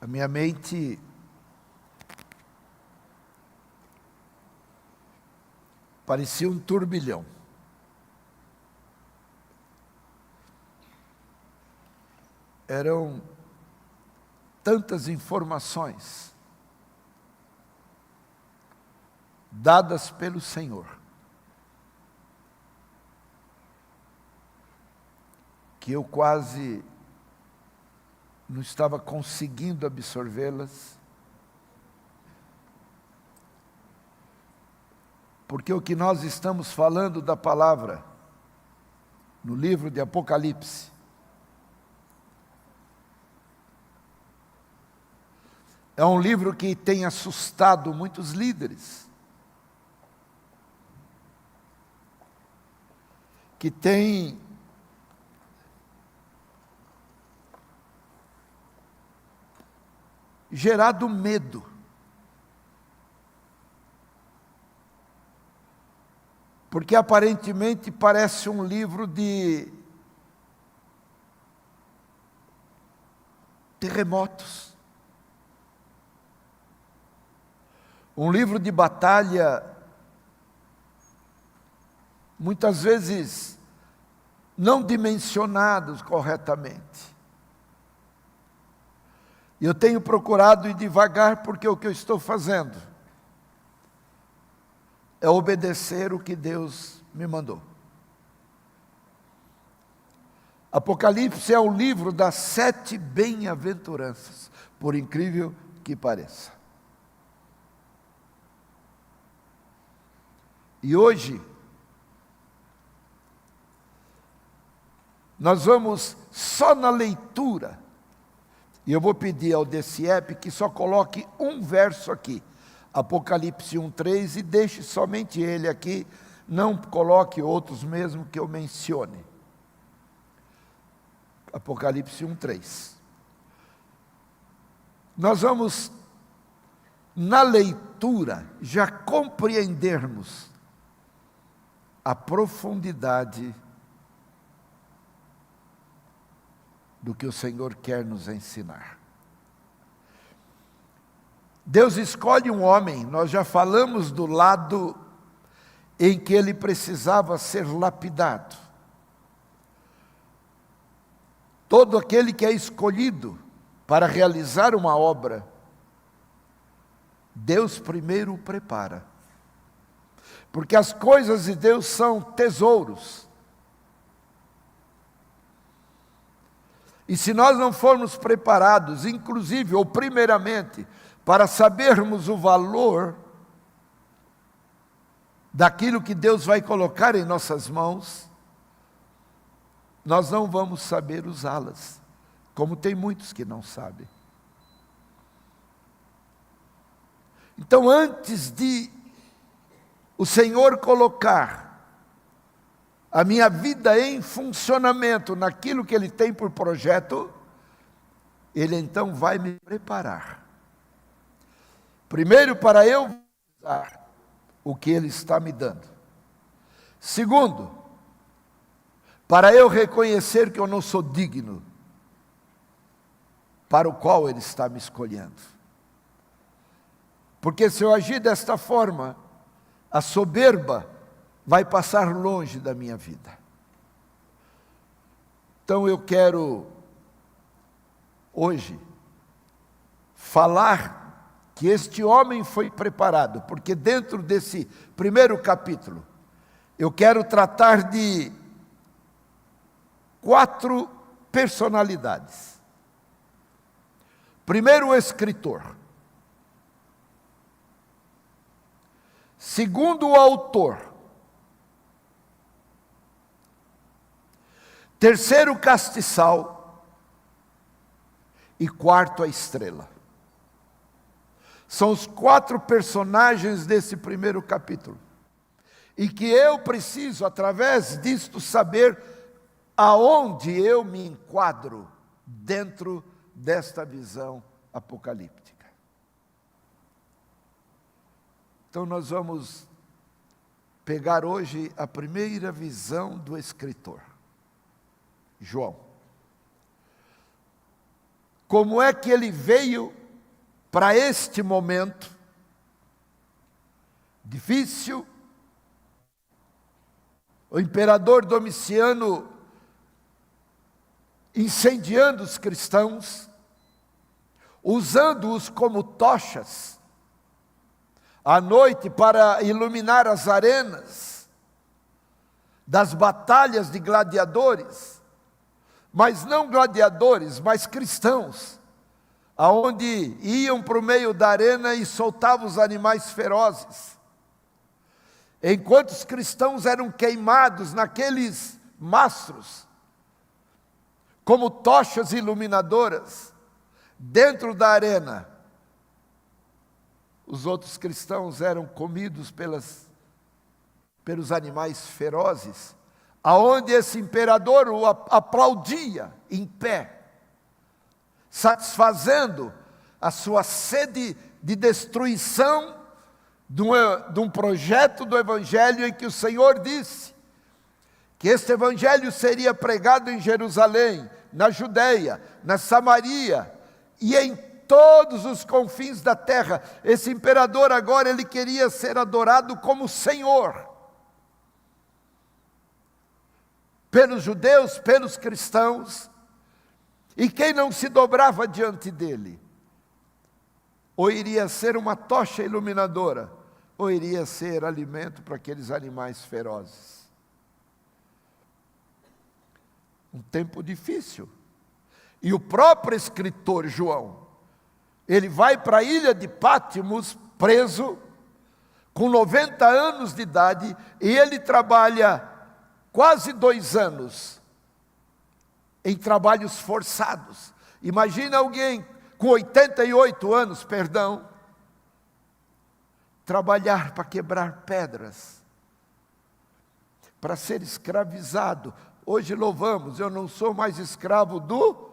A minha mente parecia um turbilhão. Eram tantas informações dadas pelo Senhor, que eu quase não estava conseguindo absorvê-las, porque o que nós estamos falando da palavra, no livro de Apocalipse, é um livro que tem assustado muitos líderes, que tem gerado medo. Porque aparentemente parece um livro de terremotos. Um livro de batalha, muitas vezes não dimensionados corretamente. E eu tenho procurado ir devagar, porque o que eu estou fazendo é obedecer o que Deus me mandou. Apocalipse é o livro das 7 bem-aventuranças, por incrível que pareça. E hoje, nós vamos só na leitura. E eu vou pedir ao DCEP que só coloque um verso aqui, Apocalipse 1:3, e deixe somente ele aqui, não coloque outros mesmo que eu mencione. Apocalipse 1:3. Nós vamos, na leitura, já compreendermos a profundidade do que o Senhor quer nos ensinar. Deus escolhe um homem, nós já falamos do lado em que ele precisava ser lapidado. Todo aquele que é escolhido para realizar uma obra, Deus primeiro o prepara. Porque as coisas de Deus são tesouros. E se nós não formos preparados, inclusive ou primeiramente, para sabermos o valor daquilo que Deus vai colocar em nossas mãos, nós não vamos saber usá-las, como tem muitos que não sabem. Então, antes de o Senhor colocar a minha vida em funcionamento naquilo que Ele tem por projeto, Ele então vai me preparar. Primeiro, para eu usar o que Ele está me dando. Segundo, para eu reconhecer que eu não sou digno para o qual Ele está me escolhendo. Porque se eu agir desta forma, a soberba vai passar longe da minha vida. Então eu quero hoje falar que este homem foi preparado, porque dentro desse primeiro capítulo, eu quero tratar de 4 personalidades. Primeiro, o escritor. Segundo, o autor. Terceiro, o castiçal. E quarto, a estrela. São os 4 personagens desse primeiro capítulo. E que eu preciso, através disto, saber aonde eu me enquadro dentro desta visão apocalíptica. Então nós vamos pegar hoje a primeira visão do escritor, João. como é que ele veio para este momento difícil. O imperador Domiciano incendiando os cristãos, usando-os como tochas à noite para iluminar as arenas das batalhas de gladiadores, mas não gladiadores, mas cristãos, aonde iam para o meio da arena e soltavam os animais ferozes. Enquanto os cristãos eram queimados naqueles mastros, como tochas iluminadoras, dentro da arena, os outros cristãos eram comidos pelos animais ferozes, aonde esse imperador o aplaudia em pé, satisfazendo a sua sede de destruição de um projeto do Evangelho em que o Senhor disse que este Evangelho seria pregado em Jerusalém, na Judeia, na Samaria e em todos os confins da terra. Esse imperador agora ele queria ser adorado como Senhor, pelos judeus, pelos cristãos, e quem não se dobrava diante dele, ou iria ser uma tocha iluminadora, ou iria ser alimento para aqueles animais ferozes. Um tempo difícil. E o próprio escritor João, ele vai para a ilha de Pátimos, preso, com 90 anos de idade, e ele trabalha quase 2 anos em trabalhos forçados. Imagina alguém com 88 anos, trabalhar para quebrar pedras, para ser escravizado. Hoje louvamos, eu não sou mais escravo do...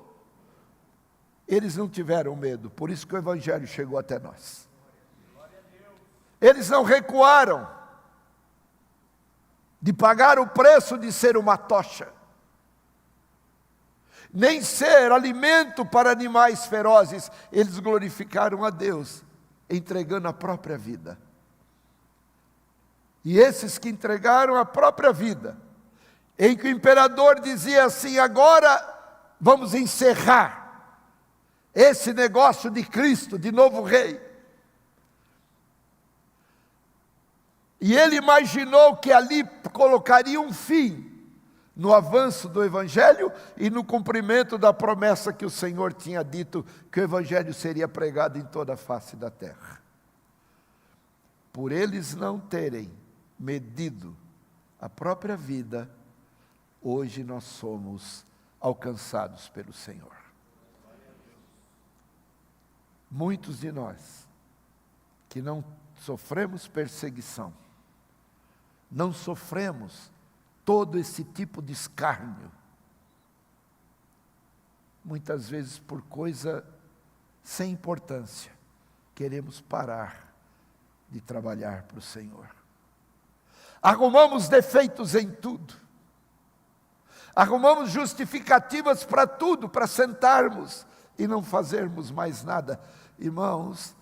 Eles não tiveram medo, por isso que o Evangelho chegou até nós. Eles não recuaram de pagar o preço de ser uma tocha, nem ser alimento para animais ferozes. Eles glorificaram a Deus, entregando a própria vida. E esses que entregaram a própria vida, em que o imperador dizia assim: agora vamos encerrar esse negócio de Cristo, de novo rei. E ele imaginou que ali colocaria um fim no avanço do Evangelho e no cumprimento da promessa que o Senhor tinha dito, que o Evangelho seria pregado em toda a face da terra. Por eles não terem medido a própria vida, hoje nós somos alcançados pelo Senhor. Muitos de nós que não sofremos perseguição, não sofremos todo esse tipo de escárnio, muitas vezes por coisa sem importância, queremos parar de trabalhar para o Senhor. Arrumamos defeitos em tudo, arrumamos justificativas para tudo, para sentarmos e não fazermos mais nada. Irmãos,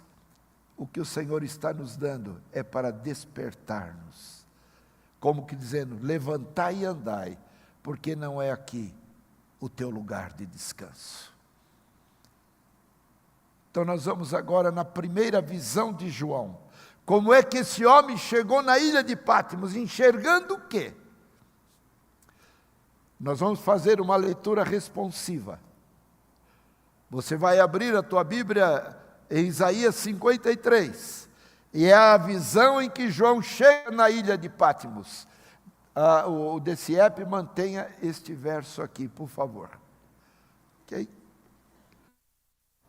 o que o Senhor está nos dando é para despertar-nos, como que dizendo: levantai e andai, porque não é aqui o teu lugar de descanso. Então nós vamos agora na primeira visão de João. Como é que esse homem chegou na ilha de Pátimos, enxergando o quê? Nós vamos fazer uma leitura responsiva. Você vai abrir a tua Bíblia em Isaías 53, e é a visão em que João chega na ilha de Pátimos. O DCEP mantenha este verso aqui, por favor. Ok?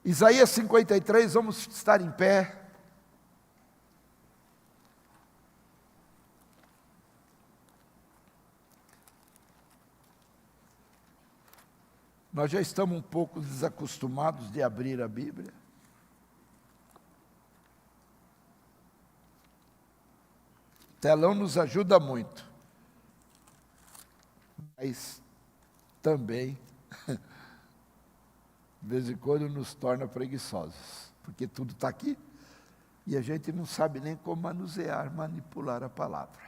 Isaías 53, vamos estar em pé. Nós já estamos um pouco desacostumados de abrir a Bíblia. O telão nos ajuda muito, mas também de vez em quando nos torna preguiçosos, porque tudo está aqui e a gente não sabe nem como manusear, manipular a palavra.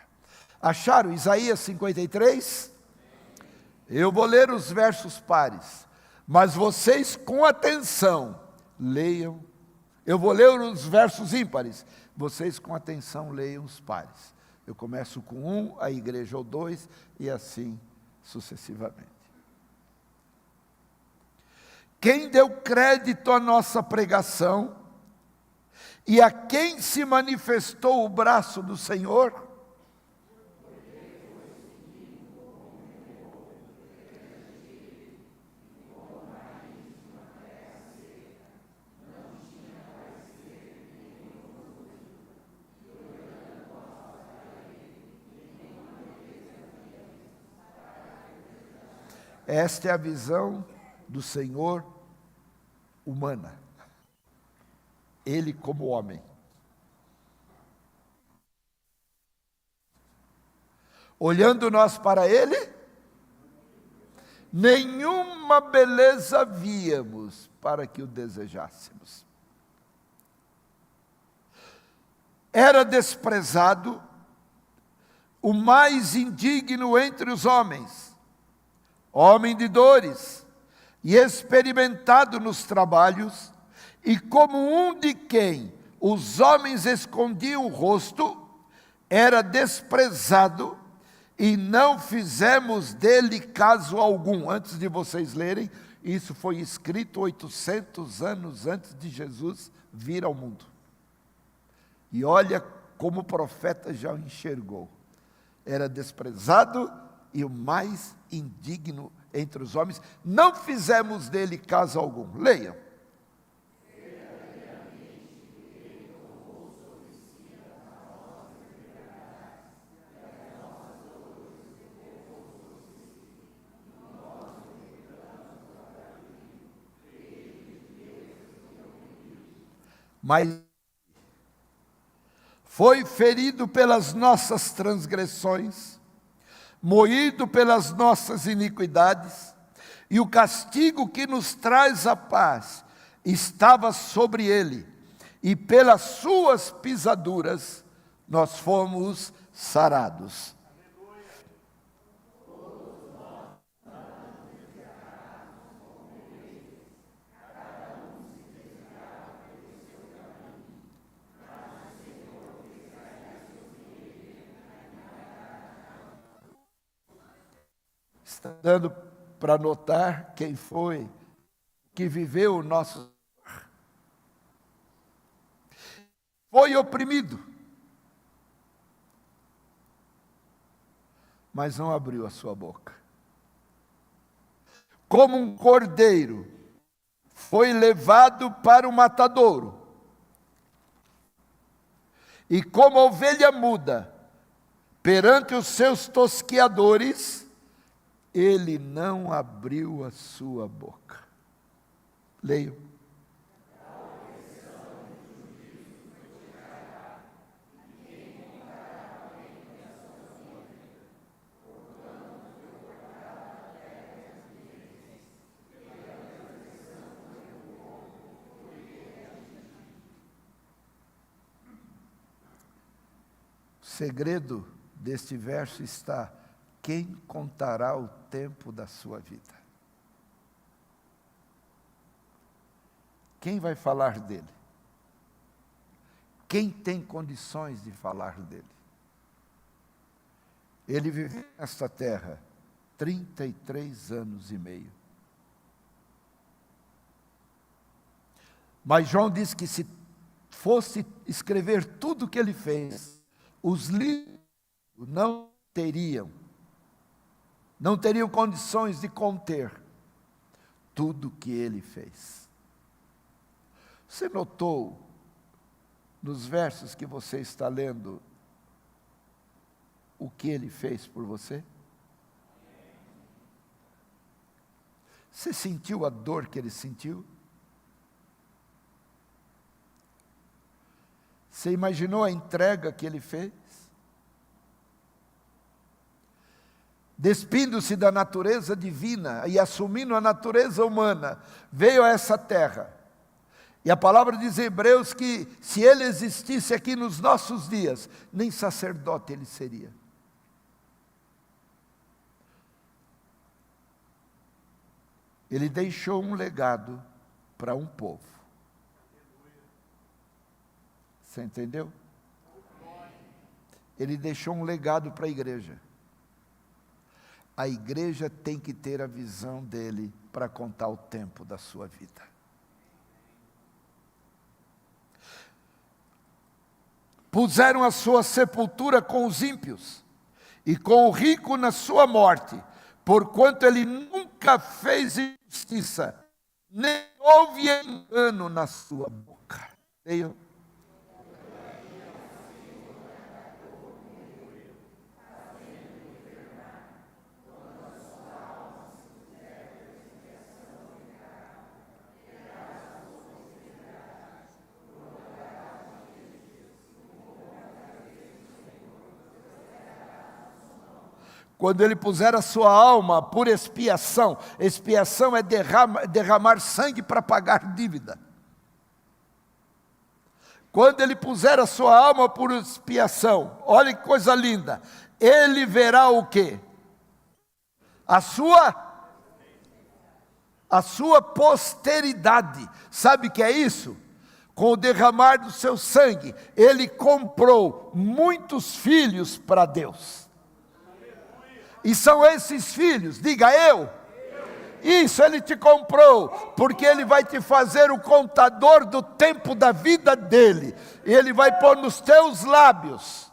Acharam Isaías 53? Eu vou ler os versos pares, mas vocês com atenção leiam. Eu vou ler os versos ímpares, vocês com atenção leiam os pares. Eu começo com 1, a igreja o 2 e assim sucessivamente. Quem deu crédito à nossa pregação e a quem se manifestou o braço do Senhor? Esta é a visão do Senhor humana. Ele como homem. Olhando nós para Ele, nenhuma beleza víamos para que o desejássemos. Era desprezado, o mais indigno entre os homens, homem de dores, e experimentado nos trabalhos, e como um de quem os homens escondiam o rosto, era desprezado, e não fizemos dele caso algum. Antes de vocês lerem, isso foi escrito 800 anos antes de Jesus vir ao mundo. E olha como o profeta já o enxergou. Era desprezado e o mais indigno entre os homens, não fizemos dele caso algum. Leiam. Mas foi ferido pelas nossas transgressões, moído pelas nossas iniquidades, e o castigo que nos traz a paz estava sobre ele, e pelas suas pisaduras nós fomos sarados. Está dando para notar quem foi que viveu o nosso... Foi oprimido, mas não abriu a sua boca. Como um cordeiro, foi levado para o matadouro, e como ovelha muda, perante os seus tosqueadores, ele não abriu a sua boca. Leio. O segredo deste verso está: quem contará o tempo da sua vida? Quem vai falar dele? Quem tem condições de falar dele? Ele viveu nesta terra 33 anos e meio. Mas João diz que se fosse escrever tudo o que ele fez, os livros não teriam condições de conter tudo o que ele fez. Você notou nos versos que você está lendo o que ele fez por você? Você sentiu a dor que ele sentiu? Você imaginou a entrega que ele fez? despindo-se da natureza divina e assumindo a natureza humana, veio a essa terra. E a palavra diz em Hebreus que se ele existisse aqui nos nossos dias, nem sacerdote ele seria. Ele deixou um legado para um povo. Você entendeu? Ele deixou um legado para a igreja. A igreja tem que ter a visão dele para contar o tempo da sua vida. Puseram a sua sepultura com os ímpios e com o rico na sua morte, porquanto ele nunca fez injustiça, nem houve engano na sua boca. Leio. Quando ele puser a sua alma por expiação, expiação é derramar sangue para pagar dívida. Quando ele puser a sua alma por expiação, olha que coisa linda, ele verá o quê? A sua posteridade. Sabe o que é isso? Com o derramar do seu sangue, ele comprou muitos filhos para Deus. E são esses filhos, diga eu. Isso, ele te comprou, porque ele vai te fazer o contador do tempo da vida dele. E ele vai pôr nos teus lábios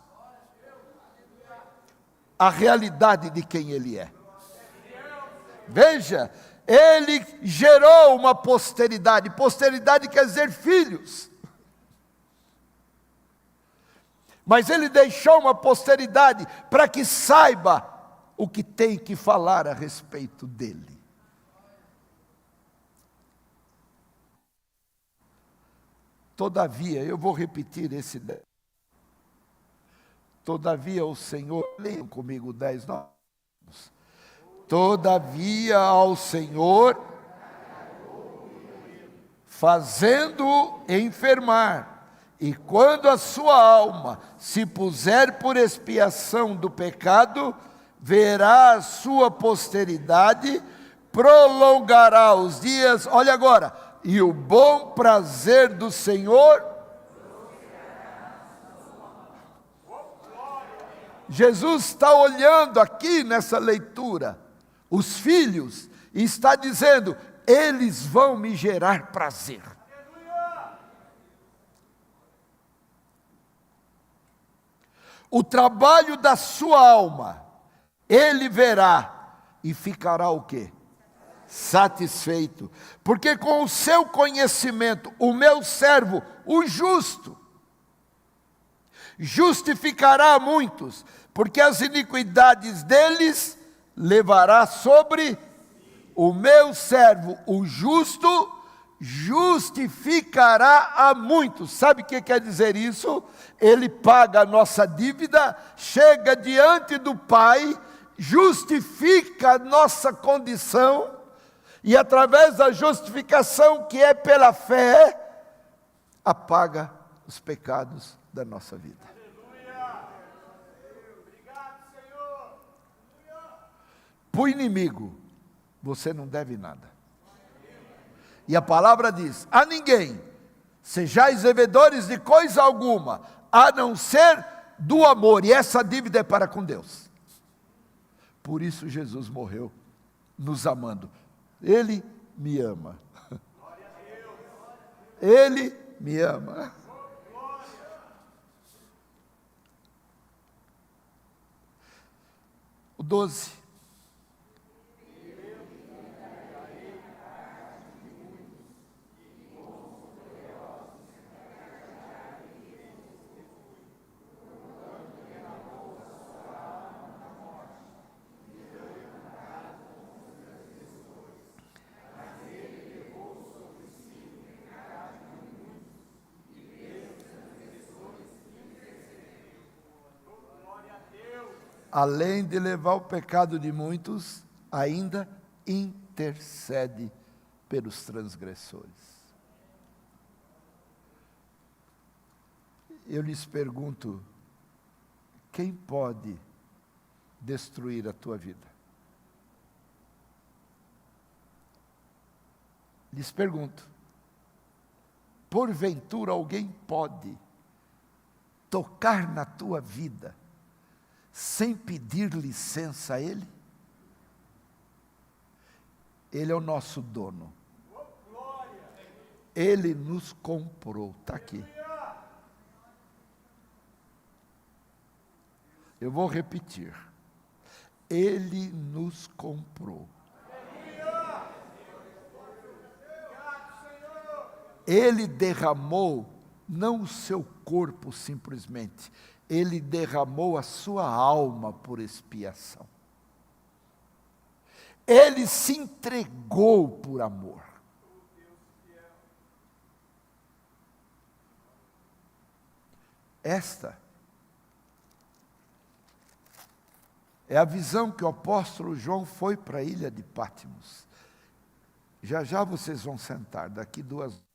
a realidade de quem ele é. Veja, ele gerou uma posteridade. Posteridade quer dizer filhos. Mas ele deixou uma posteridade para que saiba o que tem que falar a respeito dele. Todavia, eu vou repetir esse 10. Todavia o Senhor, leiam comigo 10, nós. Todavia ao Senhor, fazendo-o enfermar, e quando a sua alma se puser por expiação do pecado, verá a sua posteridade, prolongará os dias, olha agora, e o bom prazer do Senhor. Jesus está olhando aqui nessa leitura, os filhos, e está dizendo, eles vão me gerar prazer. O trabalho da sua alma, ele verá e ficará o quê? Satisfeito. Porque com o seu conhecimento, o meu servo, o justo, justificará a muitos, porque as iniquidades deles levará sobre o meu servo, o justo, justificará a muitos. Sabe o que quer dizer isso? Ele paga a nossa dívida, chega diante do Pai, justifica a nossa condição, e através da justificação que é pela fé, apaga os pecados da nossa vida. Obrigado, Senhor. Para o inimigo, você não deve nada. E a palavra diz, a ninguém sejais devedores de coisa alguma, a não ser do amor, e essa dívida é para com Deus. Por isso Jesus morreu, nos amando. Ele me ama. Ele me ama. O 12. além de levar o pecado de muitos, ainda intercede pelos transgressores. Eu lhes pergunto, quem pode destruir a tua vida? Lhes pergunto, porventura alguém pode tocar na tua vida sem pedir licença a Ele? Ele é o nosso dono. Ele nos comprou, está aqui. Eu vou repetir. Ele nos comprou. Ele derramou não o seu corpo simplesmente, ele derramou a sua alma por expiação. Ele se entregou por amor. Esta é a visão que o apóstolo João foi para a ilha de Pátimos. Já já vocês vão sentar, daqui 2 horas.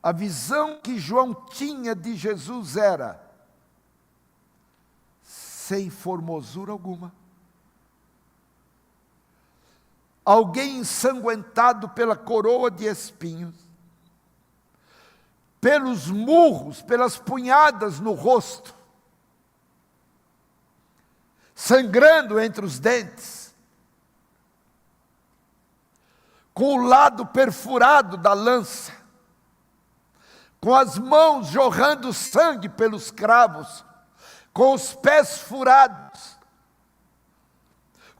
A visão que João tinha de Jesus era sem formosura alguma. Alguém ensanguentado pela coroa de espinhos, pelos murros, pelas punhadas no rosto, sangrando entre os dentes, com o lado perfurado da lança, com as mãos jorrando sangue pelos cravos, com os pés furados,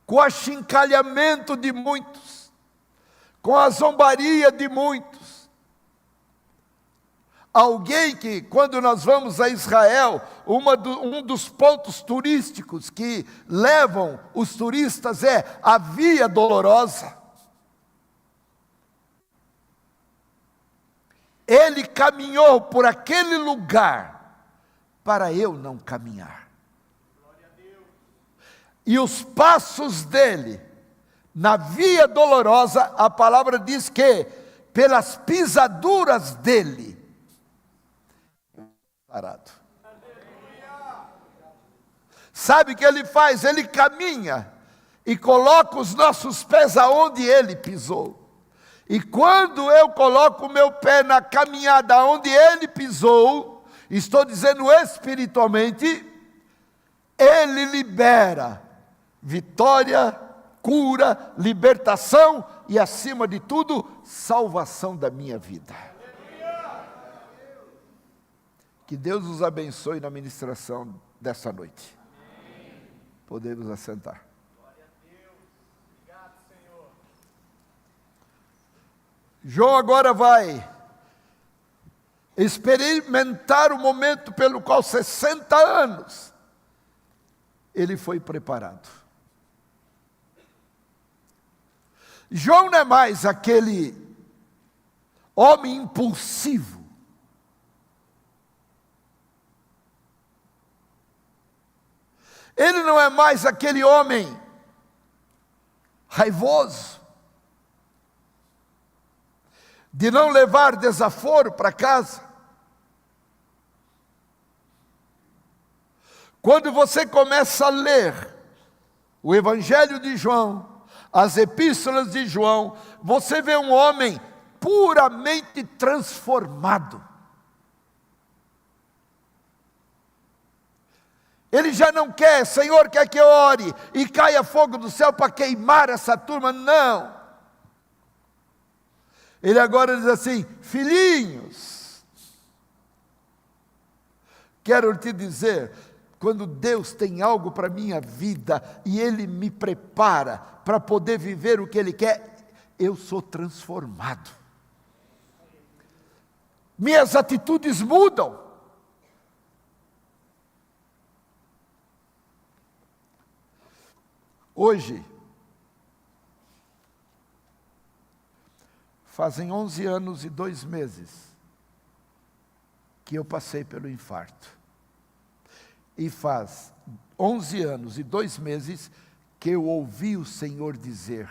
com o achincalhamento de muitos, com a zombaria de muitos. Alguém que, quando nós vamos a Israel, um dos pontos turísticos que levam os turistas é a Via Dolorosa. Ele caminhou por aquele lugar para eu não caminhar. E os passos dele, na Via Dolorosa, a palavra diz que, pelas pisaduras dele, parado. Sabe o que ele faz? Ele caminha e coloca os nossos pés aonde ele pisou. E quando eu coloco o meu pé na caminhada onde ele pisou, estou dizendo espiritualmente, ele libera vitória, cura, libertação e, acima de tudo, salvação da minha vida. Que Deus os abençoe na ministração dessa noite. Podemos assentar. João agora vai experimentar o momento pelo qual 60 anos ele foi preparado. João não é mais aquele homem impulsivo. Ele não é mais aquele homem raivoso, de não levar desaforo para casa. Quando você começa a ler o Evangelho de João, as epístolas de João, você vê um homem puramente transformado. Ele já não quer, Senhor, quer que eu ore e caia fogo do céu para queimar essa turma, não. Ele agora diz assim, filhinhos, quero te dizer, quando Deus tem algo para a minha vida e Ele me prepara para poder viver o que Ele quer, eu sou transformado. Minhas atitudes mudam. Hoje, fazem 11 anos e 2 meses que eu passei pelo infarto. E faz 11 anos e 2 meses que eu ouvi o Senhor dizer: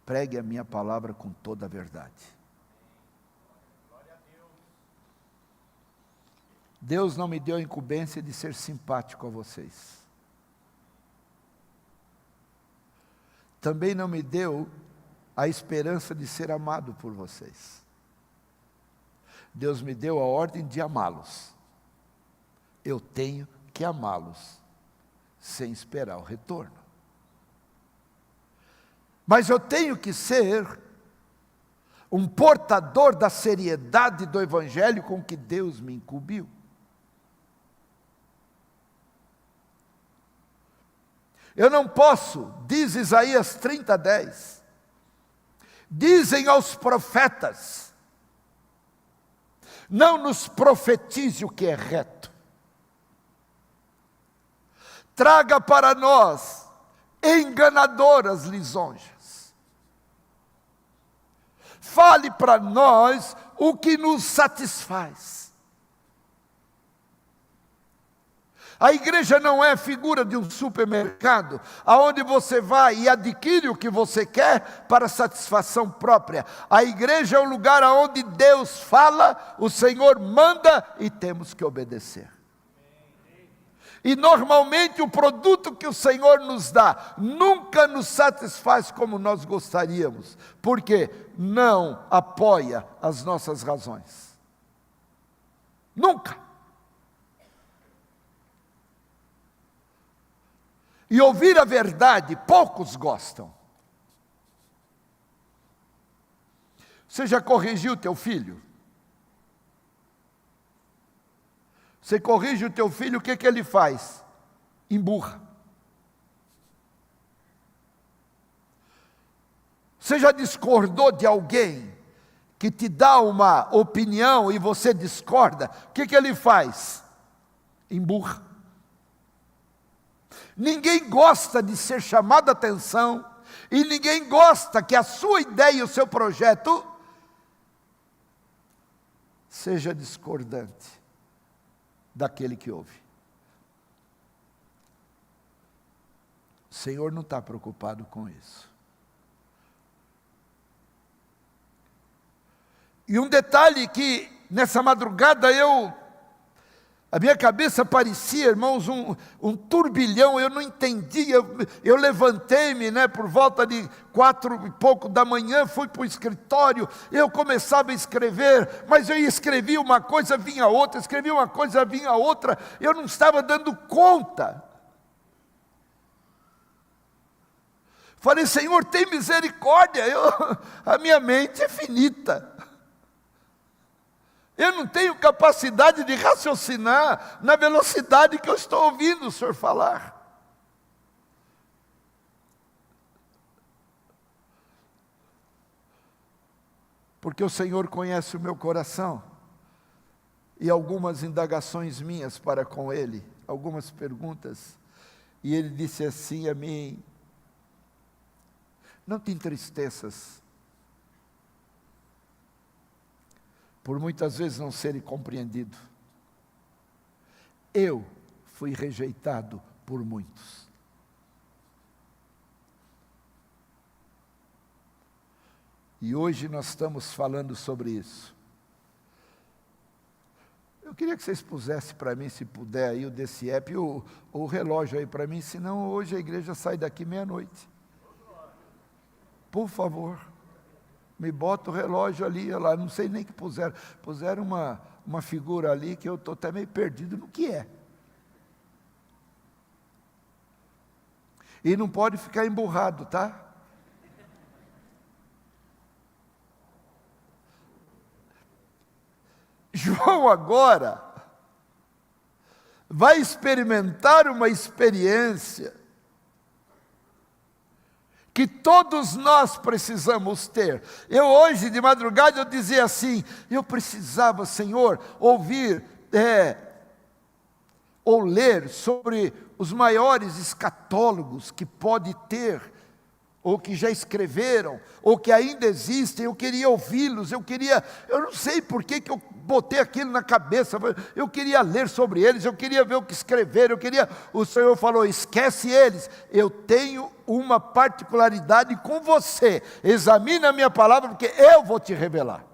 pregue a minha palavra com toda a verdade. Deus não me deu a incumbência de ser simpático a vocês. Também não me deu a esperança de ser amado por vocês. Deus me deu a ordem de amá-los. Eu tenho que amá-los, sem esperar o retorno. Mas eu tenho que ser um portador da seriedade do Evangelho com que Deus me incumbiu. Eu não posso, diz Isaías 30:10, dizem aos profetas: não nos profetize o que é reto. Traga para nós enganadoras lisonjas. Fale para nós o que nos satisfaz. A igreja não é figura de um supermercado, aonde você vai e adquire o que você quer para satisfação própria. A igreja é um lugar aonde Deus fala, o Senhor manda e temos que obedecer. E normalmente o produto que o Senhor nos dá nunca nos satisfaz como nós gostaríamos, porque não apoia as nossas razões. Nunca. E ouvir a verdade, poucos gostam. Você já corrigiu o teu filho? Você corrige o teu filho, o que ele faz? Emburra. Você já discordou de alguém que te dá uma opinião e você discorda? O que ele faz? Emburra. Ninguém gosta de ser chamado a atenção, e ninguém gosta que a sua ideia e o seu projeto seja discordante daquele que ouve. O Senhor não está preocupado com isso. E um detalhe que nessa madrugada a minha cabeça parecia, irmãos, um turbilhão, eu não entendia, eu levantei-me, por volta de 4 e pouco da manhã, fui para o escritório, eu começava a escrever, mas eu escrevia uma coisa, vinha outra, escrevia uma coisa, vinha outra, eu não estava dando conta. Falei: Senhor, tem misericórdia, a minha mente é finita. Eu não tenho capacidade de raciocinar na velocidade que eu estou ouvindo o Senhor falar. Porque o Senhor conhece o meu coração. E algumas indagações minhas para com Ele, algumas perguntas. E Ele disse assim a mim: não te entristeças por muitas vezes não serem compreendido. Eu fui rejeitado por muitos. E hoje nós estamos falando sobre isso. Eu queria que vocês pusessem para mim, se puder, aí o DCEP e o relógio aí para mim, senão hoje a igreja sai daqui meia-noite. Por favor. Me bota o relógio ali, lá, não sei nem o que puseram. Puseram uma figura ali que eu estou até meio perdido no que é. E não pode ficar emburrado, tá? João agora vai experimentar uma experiência que todos nós precisamos ter. Eu hoje de madrugada eu dizia assim: eu precisava, Senhor, ouvir ou ler sobre os maiores escatólogos que pode ter ou que já escreveram, ou que ainda existem, eu queria ouvi-los, eu não sei por que eu botei aquilo na cabeça, eu queria ler sobre eles, eu queria ver o que escreveram, o Senhor falou, esquece eles, eu tenho uma particularidade com você, examina a minha palavra, porque eu vou te revelar.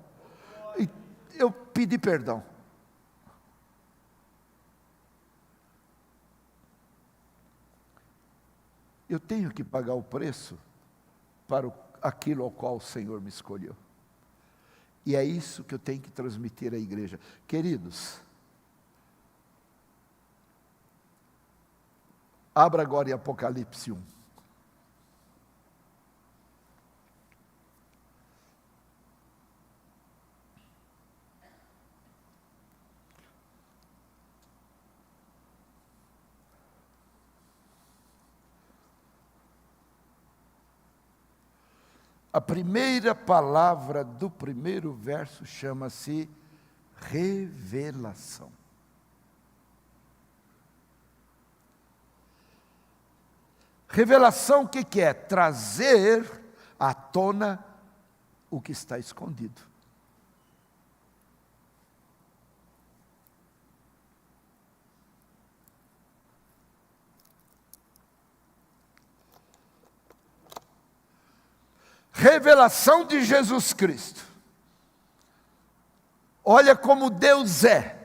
E eu pedi perdão. Eu tenho que pagar o preço para aquilo ao qual o Senhor me escolheu. E é isso que eu tenho que transmitir à igreja. Queridos, abra agora em Apocalipse 1. A primeira palavra do primeiro verso chama-se revelação. Revelação o que é? Trazer à tona o que está escondido. Revelação de Jesus Cristo. Olha como Deus é,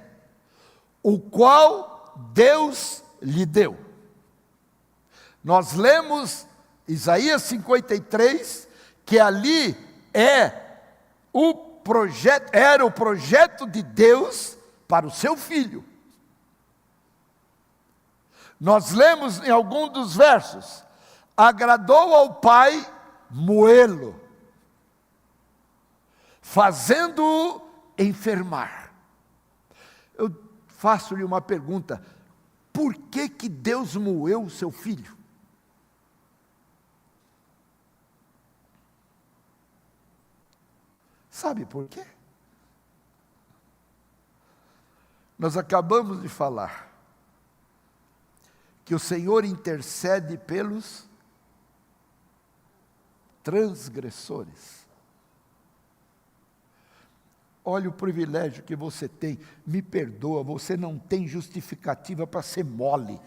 o qual Deus lhe deu. Nós lemos Isaías 53, que ali era o projeto de Deus para o seu filho. Nós lemos em algum dos versos, agradou ao Pai moê-lo, fazendo-o enfermar. Eu faço-lhe uma pergunta: por que Deus moeu o seu filho? Sabe por quê? Nós acabamos de falar que o Senhor intercede pelos transgressores. Olha o privilégio que você tem, me perdoa, você não tem justificativa para ser mole,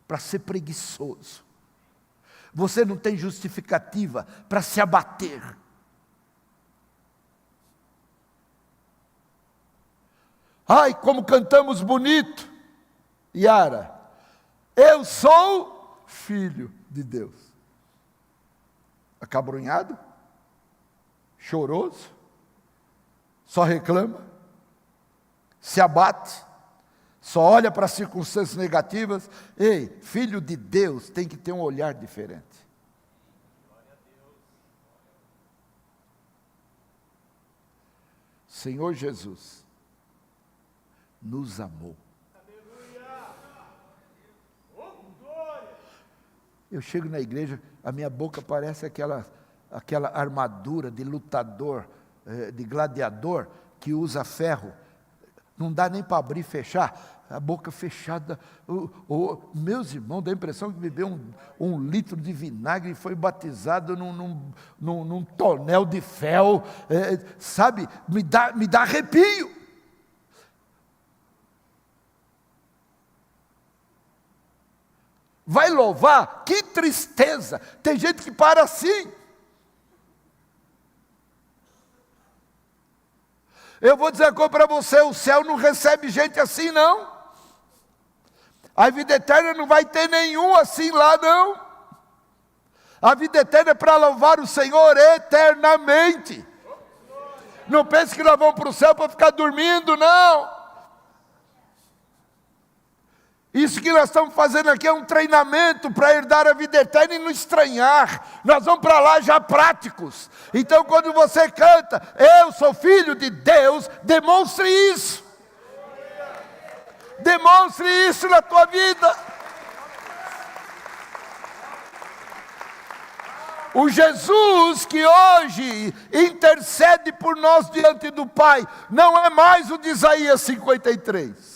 para ser preguiçoso. Você não tem justificativa para se abater. Ai, como cantamos bonito, Yara, eu sou filho de Deus. Acabrunhado, choroso, só reclama, se abate, só olha para as circunstâncias negativas. Ei, filho de Deus tem que ter um olhar diferente. Senhor Jesus nos amou. Eu chego na igreja, a minha boca parece aquela armadura de lutador, de gladiador, que usa ferro. Não dá nem para abrir e fechar, a boca fechada. Meus irmãos, dá a impressão que bebeu um litro de vinagre e foi batizado num tonel de fel, sabe, me dá arrepio. Vai louvar? Que tristeza! Tem gente que para assim. Eu vou dizer uma coisa para você, o céu não recebe gente assim não. A vida eterna não vai ter nenhum assim lá não. A vida eterna é para louvar o Senhor eternamente. Não pense que nós vamos para o céu para ficar dormindo, não. Isso que nós estamos fazendo aqui é um treinamento para herdar a vida eterna e não estranhar. Nós vamos para lá já práticos. Então quando você canta, eu sou filho de Deus, demonstre isso. Demonstre isso na tua vida. O Jesus que hoje intercede por nós diante do Pai, não é mais o de Isaías 53.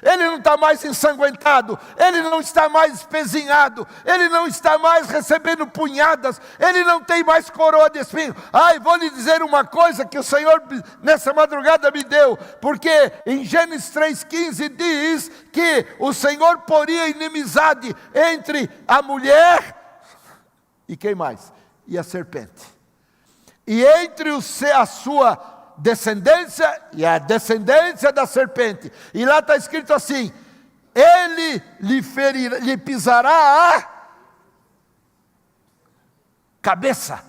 ele não está mais ensanguentado, ele não está mais espezinhado, ele não está mais recebendo punhadas, ele não tem mais coroa de espinho. Ai, vou lhe dizer uma coisa que o Senhor nessa madrugada me deu, porque em Gênesis 3,15 diz que o Senhor poria inimizade entre a mulher e quem mais? E a serpente. E entre a sua descendência e a descendência da serpente. E lá está escrito assim: ele lhe pisará a cabeça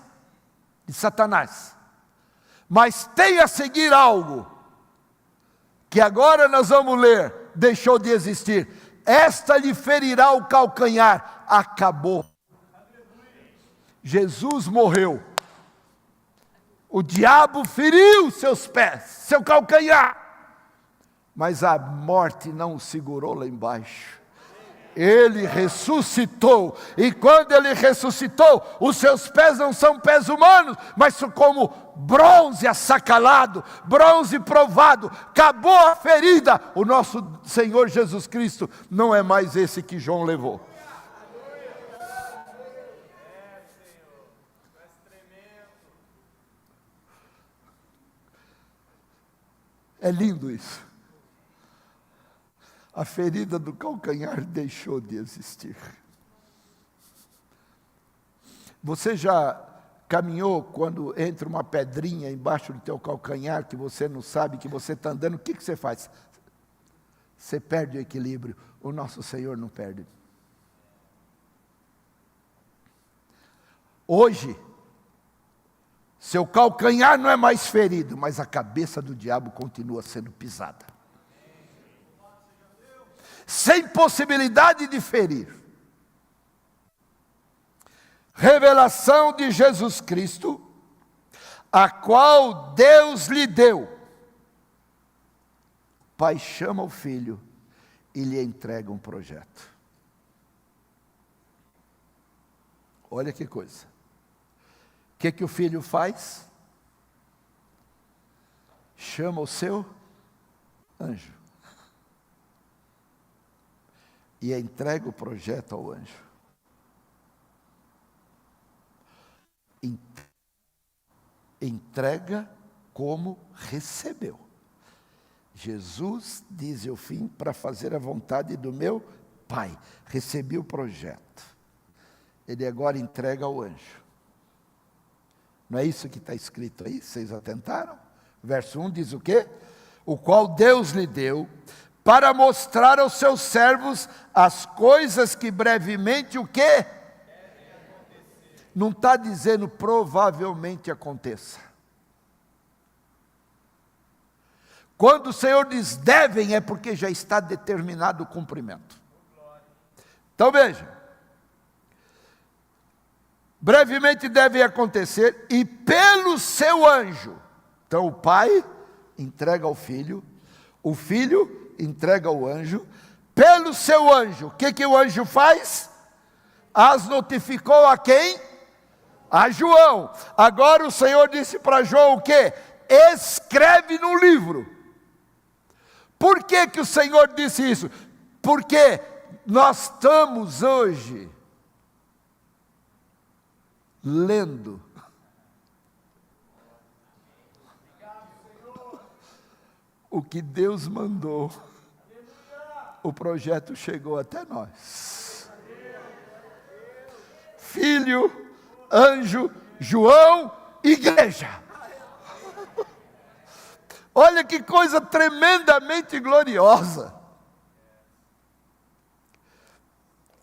de Satanás. Mas tem a seguir algo, que agora nós vamos ler, deixou de existir. Esta lhe ferirá o calcanhar. Acabou. Jesus morreu. O diabo feriu seus pés, seu calcanhar. Mas a morte não o segurou lá embaixo. Ele ressuscitou. E quando ele ressuscitou, os seus pés não são pés humanos, mas são como bronze assacalado, bronze provado. Acabou a ferida. O nosso Senhor Jesus Cristo não é mais esse que João levou. É lindo isso. A ferida do calcanhar deixou de existir. Você já caminhou quando entra uma pedrinha embaixo do teu calcanhar, que você não sabe que você está andando, o que você faz? Você perde o equilíbrio. O nosso Senhor não perde. Hoje, seu calcanhar não é mais ferido, mas a cabeça do diabo continua sendo pisada. Sem possibilidade de ferir. Revelação de Jesus Cristo, a qual Deus lhe deu. O Pai chama o Filho e lhe entrega um projeto. Olha que coisa. O que o Filho faz? Chama o seu anjo. E entrega o projeto ao anjo. Entrega como recebeu. Jesus diz: eu vim para fazer a vontade do meu Pai. Recebi o projeto. Ele agora entrega ao anjo. Não é isso que está escrito aí? Vocês atentaram? Verso 1 diz o quê? O qual Deus lhe deu para mostrar aos seus servos as coisas que brevemente o quê? Não está dizendo provavelmente aconteça. Quando o Senhor diz devem, é porque já está determinado o cumprimento. Então veja. Brevemente deve acontecer, e pelo seu anjo. Então o pai entrega ao filho, o filho entrega ao anjo, pelo seu anjo. O que o anjo faz? As notificou a quem? A João. Agora o Senhor disse para João o quê? Escreve no livro. Por que o Senhor disse isso? Porque nós estamos hoje lendo o que Deus mandou. O projeto chegou até nós. Filho, anjo, João, igreja. Olha que coisa tremendamente gloriosa.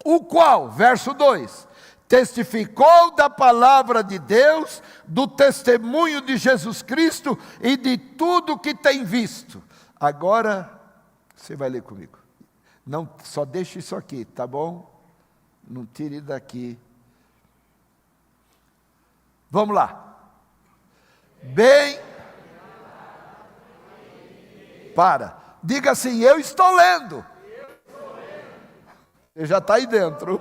O qual, verso 2, testificou da palavra de Deus, do testemunho de Jesus Cristo e de tudo que tem visto. Agora, você vai ler comigo. Não, só deixe isso aqui, tá bom? Não tire daqui. Vamos lá. Bem. Para. Diga assim: eu estou lendo. Você já está aí dentro.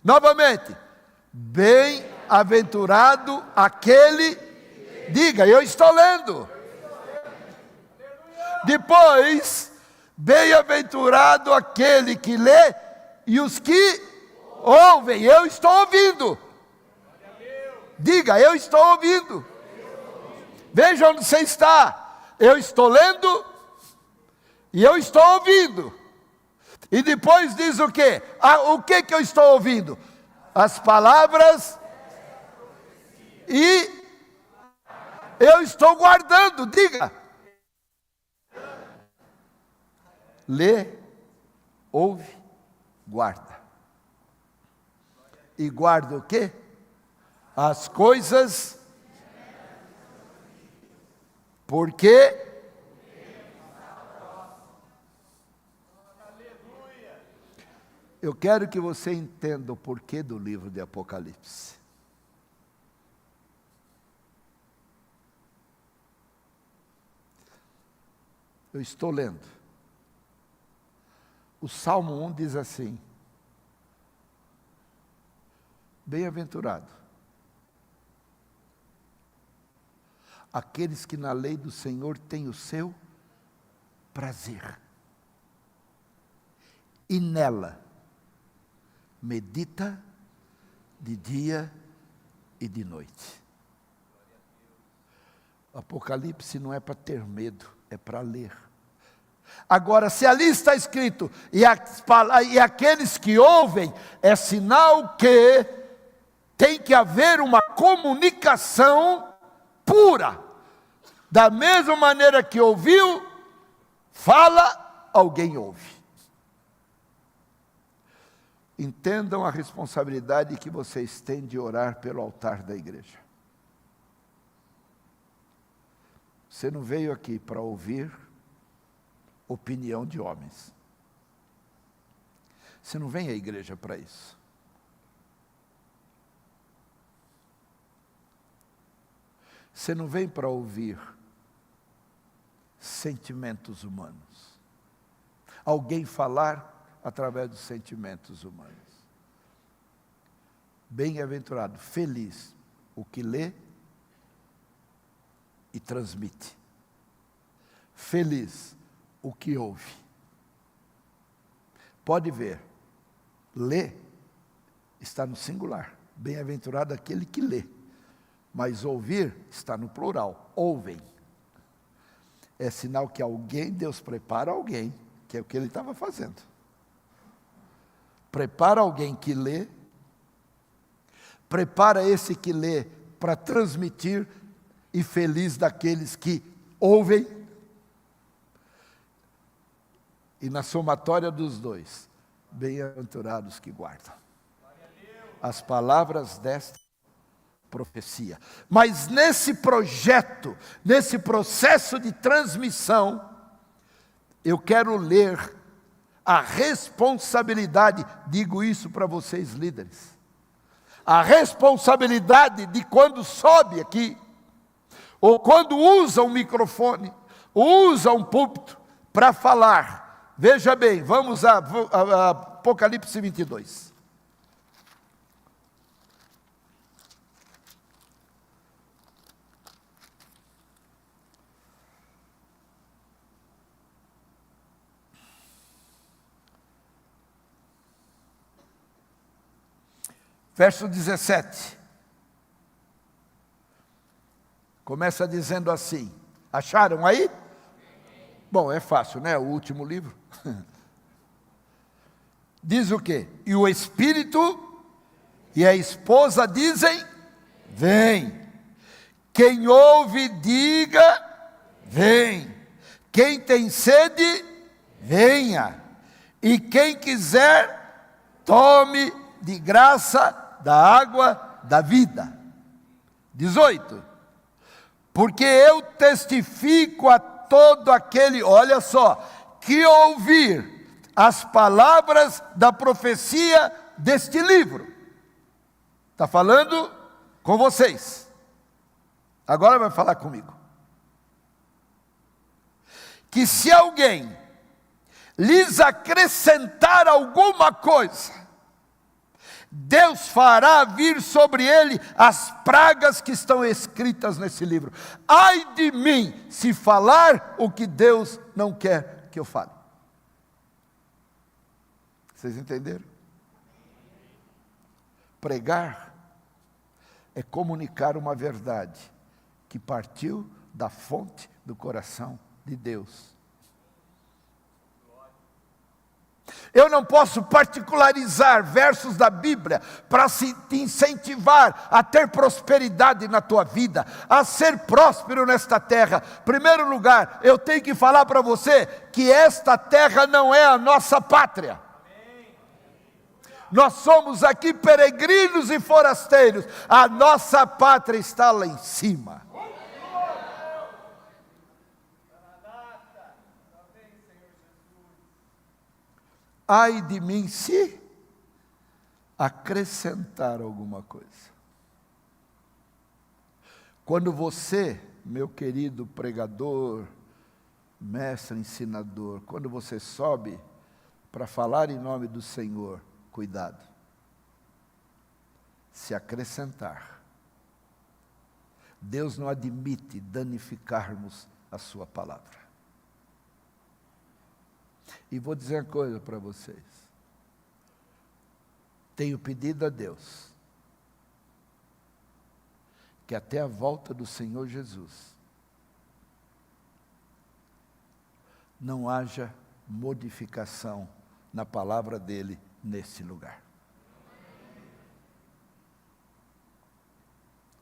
Novamente. Bem-aventurado aquele. Diga, eu estou lendo. Depois, bem-aventurado aquele que lê e os que ouvem. Eu estou ouvindo. Diga, eu estou ouvindo. Veja onde você está. Eu estou lendo e eu estou ouvindo. E depois diz o quê? O que eu estou ouvindo? As palavras e eu estou guardando. Diga. Lê, ouve, guarda. E guarda o quê? As coisas, porque eu quero que você entenda o porquê do livro de Apocalipse. Eu estou lendo. O Salmo 1 diz assim: bem-aventurado aqueles que na lei do Senhor têm o seu prazer, e nela medita de dia e de noite. Apocalipse não é para ter medo, é para ler. Agora, se ali está escrito, e aqueles que ouvem, é sinal que tem que haver uma comunicação pura. Da mesma maneira que ouviu, fala, alguém ouve. Entendam a responsabilidade que vocês têm de orar pelo altar da igreja. Você não veio aqui para ouvir opinião de homens. Você não vem à igreja para isso. Você não vem para ouvir sentimentos humanos. Alguém falar através dos sentimentos humanos. Bem-aventurado, feliz, o que lê e transmite. Feliz, o que ouve. Pode ver, lê está no singular. Bem-aventurado aquele que lê. Mas ouvir está no plural. Ouvem. É sinal que alguém, Deus prepara alguém, que é o que ele estava fazendo. Prepara alguém que lê. Prepara esse que lê para transmitir. E feliz daqueles que ouvem. E na somatória dos dois, bem-aventurados que guardam as palavras desta profecia. Mas nesse projeto, nesse processo de transmissão, eu quero ler a responsabilidade, digo isso para vocês líderes, a responsabilidade de quando sobe aqui, ou quando usa um microfone, usa um púlpito para falar. Veja bem, vamos a Apocalipse 22. Verso 17. Começa dizendo assim. Acharam aí? Bom, é fácil, né? O último livro. Diz o quê? E o Espírito e a esposa dizem, vem. Quem ouve, diga, vem. Quem tem sede, venha. E quem quiser, tome de graça da água da vida. 18. Porque eu testifico a todo aquele, olha só, que ouvir as palavras da profecia deste livro. Está falando com vocês. Agora vai falar comigo. Que se alguém lhes acrescentar alguma coisa, Deus fará vir sobre ele as pragas que estão escritas nesse livro. Ai de mim, se falar o que Deus não quer que eu fale. Vocês entenderam? Pregar é comunicar uma verdade que partiu da fonte do coração de Deus. Eu não posso particularizar versos da Bíblia para te incentivar a ter prosperidade na tua vida, a ser próspero nesta terra. Em primeiro lugar, eu tenho que falar para você que esta terra não é a nossa pátria. Nós somos aqui peregrinos e forasteiros. A nossa pátria está lá em cima. Ai de mim se acrescentar alguma coisa. Quando você, meu querido pregador, mestre, ensinador, quando você sobe para falar em nome do Senhor, cuidado. Se acrescentar. Deus não admite danificarmos a sua palavra. E vou dizer uma coisa para vocês. Tenho pedido a Deus que até a volta do Senhor Jesus não haja modificação na palavra dele nesse lugar.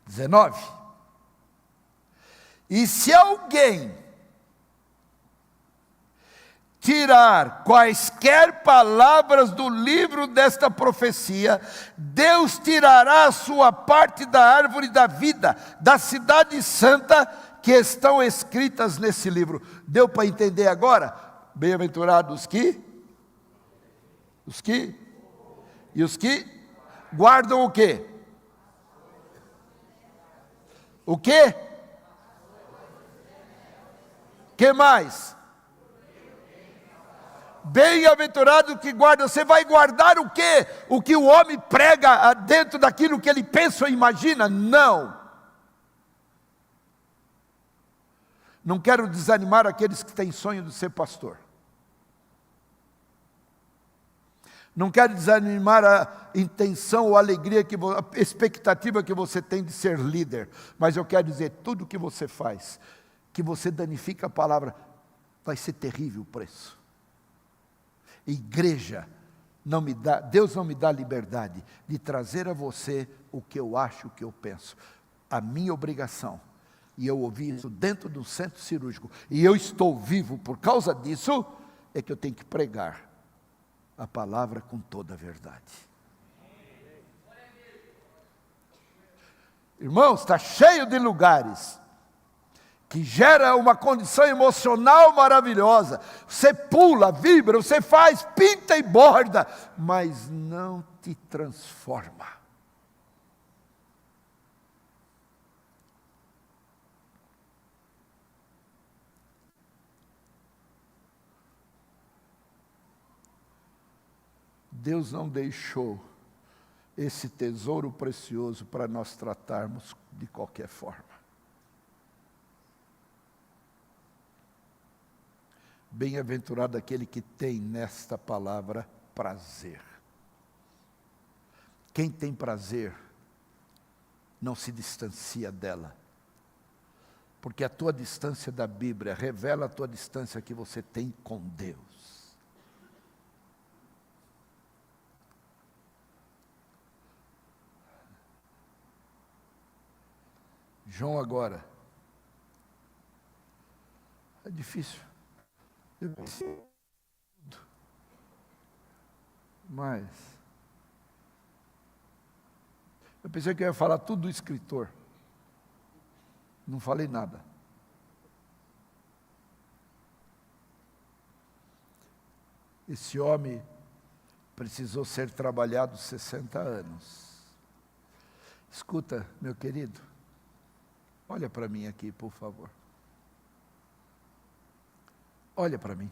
19. E se alguém tirar quaisquer palavras do livro desta profecia, Deus tirará a sua parte da árvore da vida, da cidade santa, que estão escritas nesse livro. Deu para entender agora? Bem-aventurados os que guardam o quê? O quê? Que mais? Bem-aventurado que guarda. Você vai guardar o quê? O que o homem prega dentro daquilo que ele pensa ou imagina? Não. Não quero desanimar aqueles que têm sonho de ser pastor. Não quero desanimar a intenção ou a alegria, a expectativa que você tem de ser líder. Mas eu quero dizer, tudo que você faz, que você danifica a palavra, vai ser terrível o preço. Igreja, Deus não me dá liberdade de trazer a você o que eu acho, o que eu penso. A minha obrigação, e eu ouvi isso dentro do centro cirúrgico, e eu estou vivo por causa disso, é que eu tenho que pregar a palavra com toda a verdade. Irmãos, está cheio de lugares que gera uma condição emocional maravilhosa. Você pula, vibra, você faz, pinta e borda, mas não te transforma. Deus não deixou esse tesouro precioso para nós tratarmos de qualquer forma. Bem-aventurado aquele que tem nesta palavra prazer. Quem tem prazer não se distancia dela. Porque a tua distância da Bíblia revela a tua distância que você tem com Deus. João agora. É difícil. Mas eu pensei que eu ia falar tudo do escritor. Não falei nada. Esse homem precisou ser trabalhado 60 anos. Escuta, meu querido, olha para mim aqui, por favor. Olha para mim.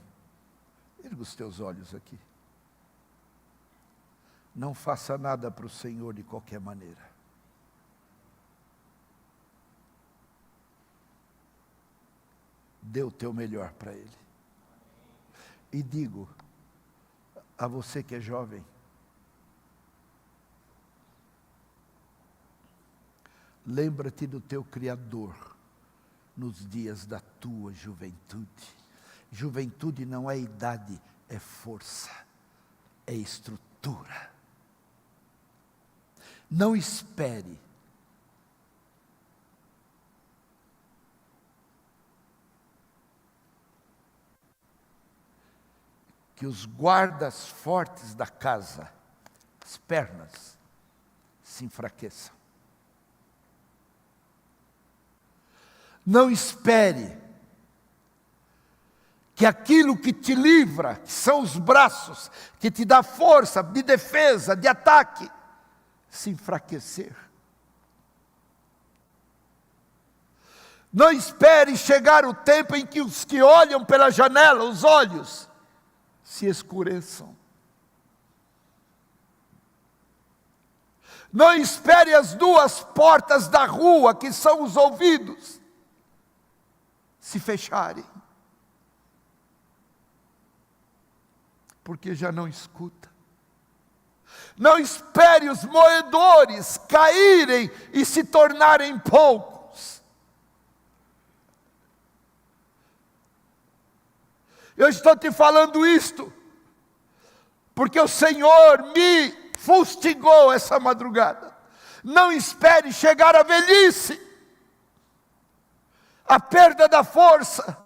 Erga os teus olhos aqui. Não faça nada para o Senhor de qualquer maneira. Dê o teu melhor para Ele. E digo a você que é jovem, lembra-te do teu Criador nos dias da tua juventude. Juventude não é idade, é força, é estrutura. Não espere que os guardas fortes da casa, as pernas, se enfraqueçam. Não espere que aquilo que te livra, que são os braços, que te dá força de defesa, de ataque, se enfraquecer. Não espere chegar o tempo em que os que olham pela janela, os olhos, se escureçam. Não espere as duas portas da rua, que são os ouvidos, se fecharem. Porque já não escuta. Não espere os moedores caírem e se tornarem poucos. Eu estou te falando isto, porque o Senhor me fustigou essa madrugada. Não espere chegar à velhice, a perda da força.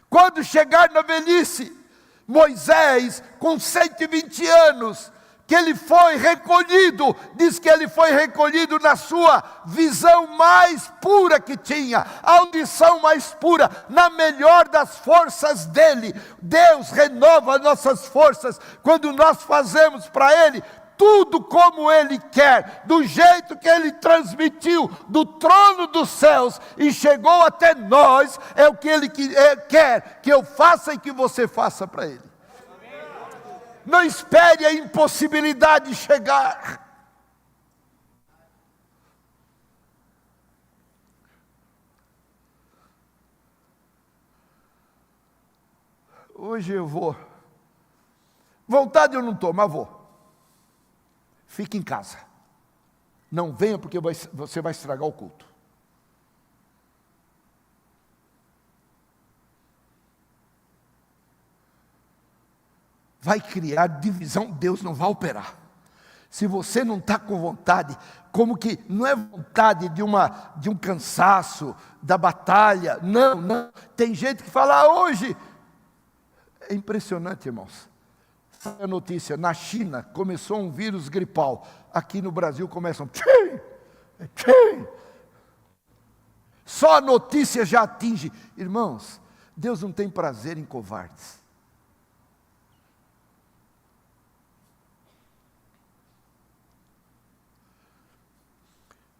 Quando chegar na velhice, Moisés, com 120 anos, que ele foi recolhido, diz que ele foi recolhido na sua visão mais pura que tinha, a audição mais pura, na melhor das forças dele. Deus renova nossas forças quando nós fazemos para Ele tudo como Ele quer, do jeito que Ele transmitiu do trono dos céus e chegou até nós. É o que Ele quer que eu faça e que você faça para Ele. Não espere a impossibilidade chegar. Hoje eu vou. Vontade eu não estou, mas vou. Fique em casa. Não venha porque você vai estragar o culto. Vai criar divisão, Deus não vai operar. Se você não está com vontade, como que não é vontade de um cansaço, da batalha, não. Tem gente que fala, hoje, é impressionante, irmãos. A notícia, na China começou um vírus gripal, aqui no Brasil começam, só a notícia já atinge. Irmãos, Deus não tem prazer em covardes.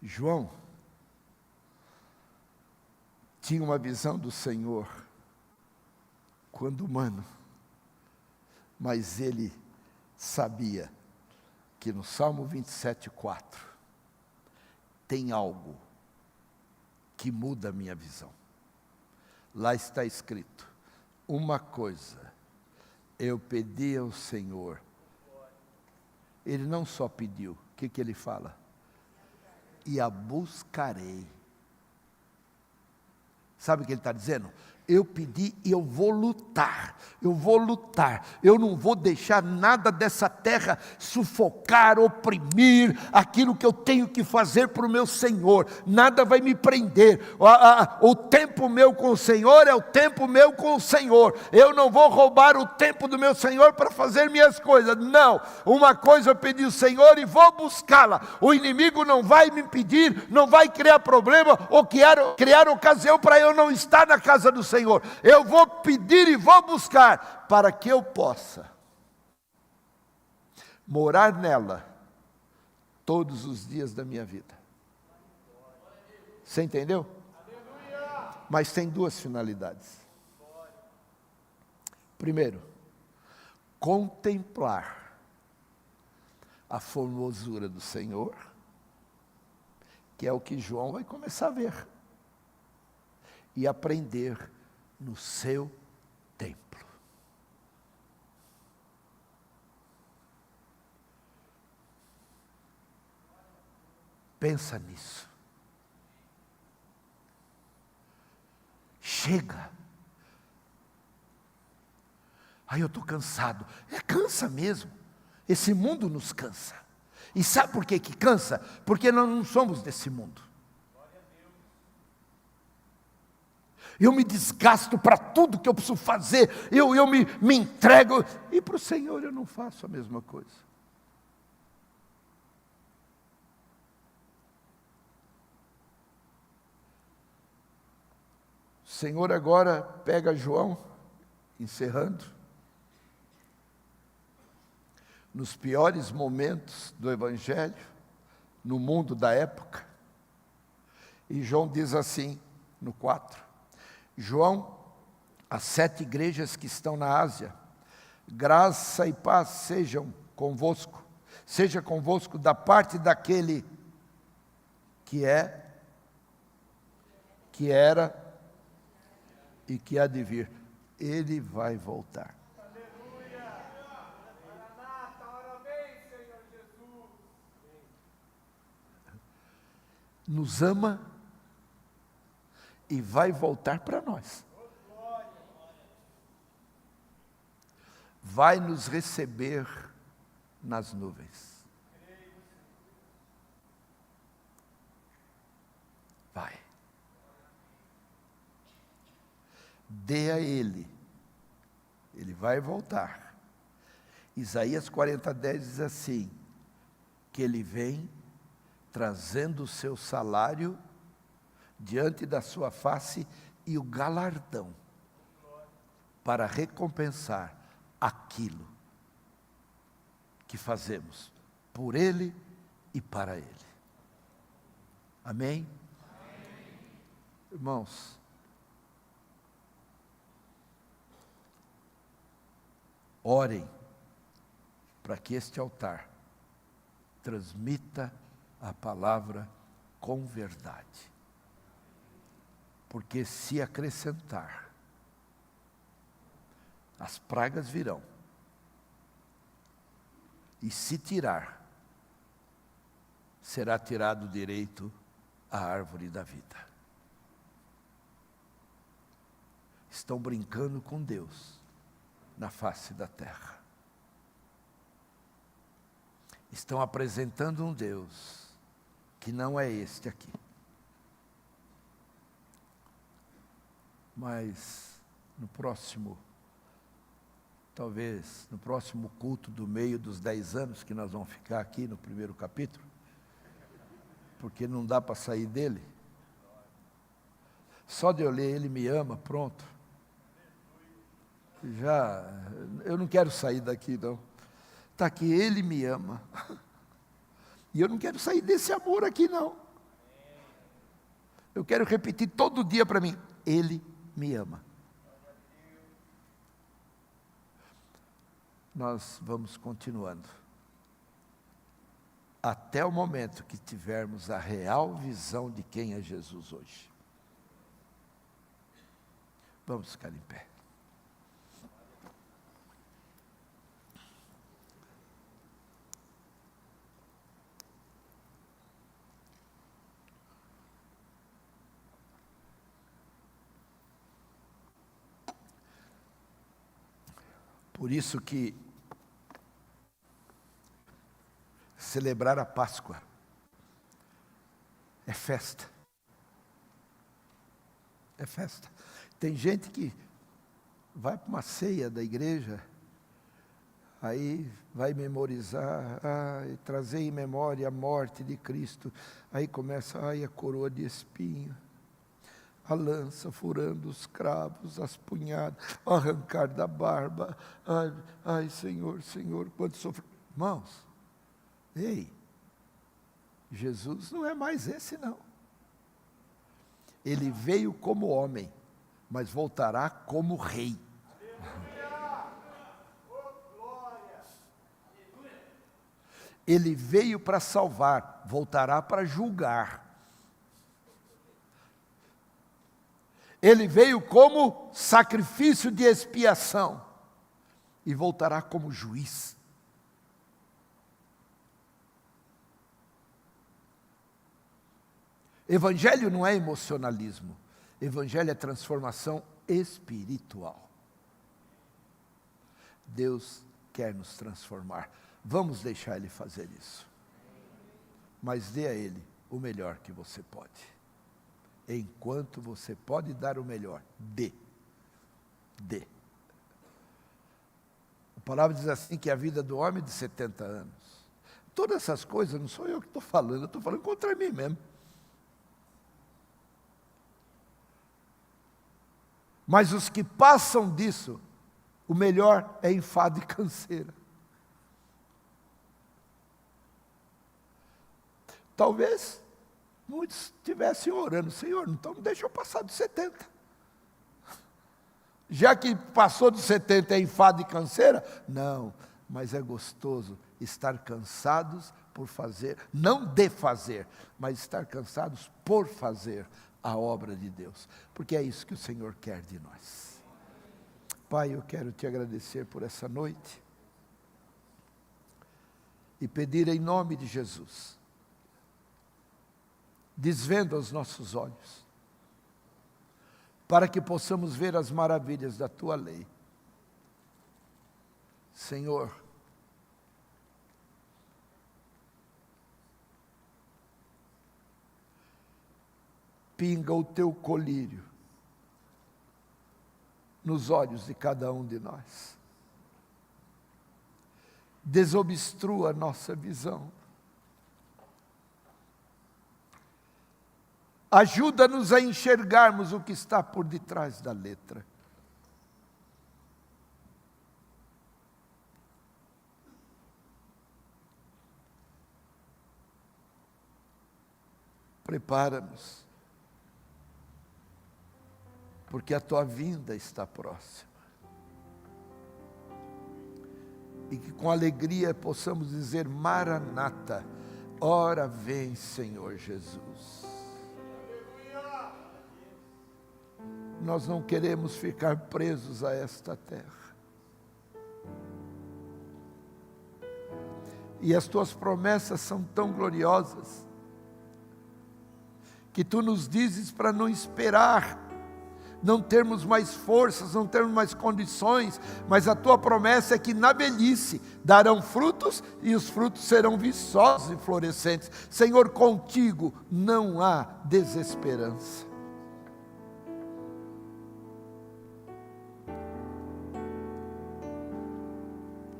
João tinha uma visão do Senhor quando humano, mas ele sabia que no Salmo 27:4 tem algo que muda a minha visão. Lá está escrito, uma coisa eu pedi ao Senhor. Ele não só pediu, o que ele fala? E a buscarei. Sabe o que ele está dizendo? Eu pedi e eu vou lutar, eu não vou deixar nada dessa terra sufocar, oprimir aquilo que eu tenho que fazer para o meu Senhor, nada vai me prender. O tempo meu com o Senhor é o tempo meu com o Senhor, eu não vou roubar o tempo do meu Senhor para fazer minhas coisas, não. Uma coisa eu pedi ao Senhor e vou buscá-la. O inimigo não vai me impedir, não vai criar problema ou criar ocasião para eu não estar na casa do Senhor. Eu vou pedir e vou buscar para que eu possa morar nela todos os dias da minha vida. Você entendeu? Mas tem duas finalidades. Primeiro, contemplar a formosura do Senhor, que é o que João vai começar a ver e aprender no seu templo. Pensa nisso. Chega. Aí eu estou cansado. Cansa mesmo. Esse mundo nos cansa. E sabe por que cansa? Porque nós não somos desse mundo. Eu me desgasto para tudo que eu preciso fazer. Eu me entrego. E para o Senhor eu não faço a mesma coisa. O Senhor agora pega João, encerrando, nos piores momentos do Evangelho, no mundo da época, e João diz assim, no 4, João, as 7 igrejas que estão na Ásia, graça e paz sejam convosco, seja convosco da parte daquele que é, que era e que há de vir. Ele vai voltar. Aleluia. Maranata, ora vem, Senhor Jesus. Nos ama e vai voltar para nós. Vai nos receber nas nuvens. Vai. Dê a Ele. Ele vai voltar. Isaías 40:10 diz assim, que Ele vem trazendo o seu salário diante da sua face e o galardão para recompensar aquilo que fazemos por Ele e para Ele. Amém? Amém. Irmãos, orem para que este altar transmita a palavra com verdade. Porque se acrescentar, as pragas virão. E se tirar, será tirado o direito à árvore da vida. Estão brincando com Deus na face da terra. Estão apresentando um Deus que não é este aqui. Mas no próximo, talvez no próximo culto do meio dos 10 anos que nós vamos ficar aqui no primeiro capítulo, porque não dá para sair dele. Só de eu ler Ele me ama, pronto. Eu não quero sair daqui não. Está aqui, Ele me ama. E eu não quero sair desse amor aqui não. Eu quero repetir todo dia para mim, Ele me ama. Nós vamos continuando. Até o momento que tivermos a real visão de quem é Jesus hoje. Vamos ficar em pé. Por isso que celebrar a Páscoa é festa. É festa. Tem gente que vai para uma ceia da igreja, aí vai memorizar, trazer em memória a morte de Cristo. Aí começa, a coroa de espinho, a lança furando os cravos, as punhadas, o arrancar da barba. Ai, Senhor, Senhor, quanto sofrimento. Irmãos, ei, Jesus não é mais esse não. Ele veio como homem, mas voltará como rei. Ele veio para salvar, voltará para julgar. Ele veio como sacrifício de expiação e voltará como juiz. Evangelho não é emocionalismo. Evangelho é transformação espiritual. Deus quer nos transformar. Vamos deixar Ele fazer isso. Mas dê a Ele o melhor que você pode. Enquanto você pode dar o melhor, dê. Dê. A palavra diz assim que a vida do homem é de 70 anos. Todas essas coisas não sou eu que estou falando, eu estou falando contra mim mesmo. Mas os que passam disso, o melhor é enfado e canseira. Talvez muitos estivessem orando, Senhor, então não deixa eu passar dos 70. Já que passou dos 70 é enfado e canseira? Não, mas é gostoso estar cansados por fazer, não de fazer, mas estar cansados por fazer a obra de Deus, porque é isso que o Senhor quer de nós. Pai, eu quero te agradecer por essa noite e pedir em nome de Jesus, desvenda os nossos olhos, para que possamos ver as maravilhas da Tua lei. Senhor, pinga o Teu colírio nos olhos de cada um de nós. Desobstrua a nossa visão. Ajuda-nos a enxergarmos o que está por detrás da letra. Prepara-nos, porque a Tua vinda está próxima. E que com alegria possamos dizer, Maranata, ora vem, Senhor Jesus. Nós não queremos ficar presos a esta terra. E as Tuas promessas são tão gloriosas, que Tu nos dizes para não esperar, não termos mais forças, não termos mais condições, mas a Tua promessa é que na velhice darão frutos e os frutos serão viçosos e florescentes. Senhor, contigo não há desesperança.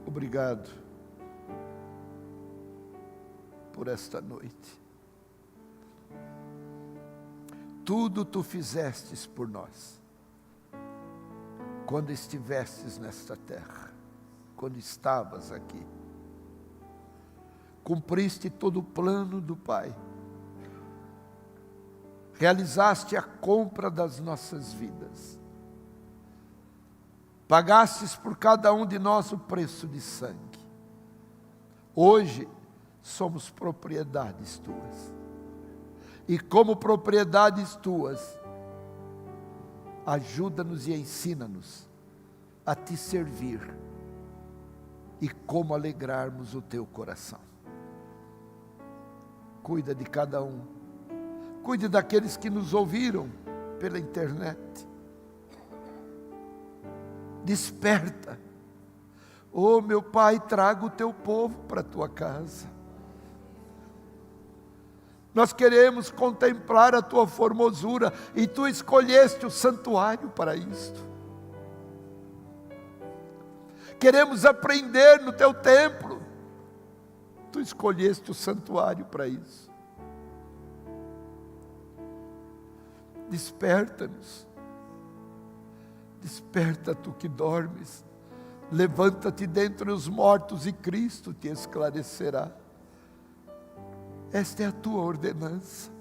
Obrigado por esta noite. Tudo Tu fizestes por nós, quando estivestes nesta terra, quando estavas aqui. Cumpriste todo o plano do Pai. Realizaste a compra das nossas vidas. Pagastes por cada um de nós o preço de sangue. Hoje somos propriedades Tuas. E como propriedades Tuas, ajuda-nos e ensina-nos a Te servir e como alegrarmos o Teu coração. Cuida de cada um. Cuide daqueles que nos ouviram pela internet. Desperta. Oh, meu Pai, traga o Teu povo para a Tua casa. Nós queremos contemplar a Tua formosura e Tu escolheste o santuário para isto. Queremos aprender no Teu templo. Tu escolheste o santuário para isso. Desperta-nos. Desperta, Tu que dormes. Levanta-te dentre os mortos e Cristo te esclarecerá. Esta é a Tua ordenança.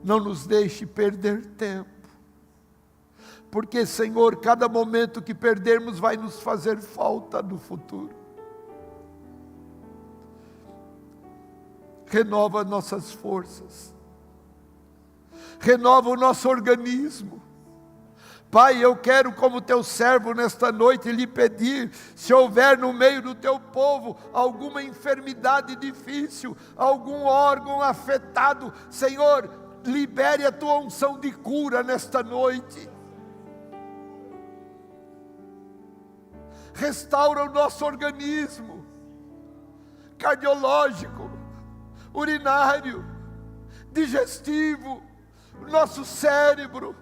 Não nos deixe perder tempo. Porque, Senhor, cada momento que perdermos vai nos fazer falta no futuro. renova nossas forças, renova o nosso organismo. Pai, eu quero, como teu servo nesta noite, lhe pedir, se houver no meio do teu povo alguma enfermidade difícil, algum órgão afetado, Senhor, libere a tua unção de cura nesta noite. Restaura o nosso organismo, cardiológico, urinário, digestivo, o nosso cérebro,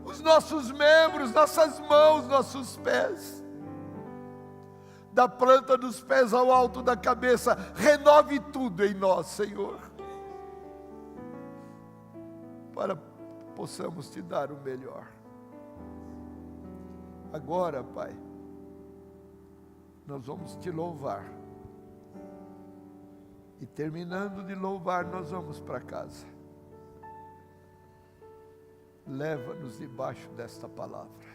os nossos membros, nossas mãos, nossos pés, da planta dos pés ao alto da cabeça, renove tudo em nós, Senhor, para possamos te dar o melhor. Agora, Pai, nós vamos te louvar, e terminando de louvar, nós vamos para casa. Leva-nos debaixo desta palavra,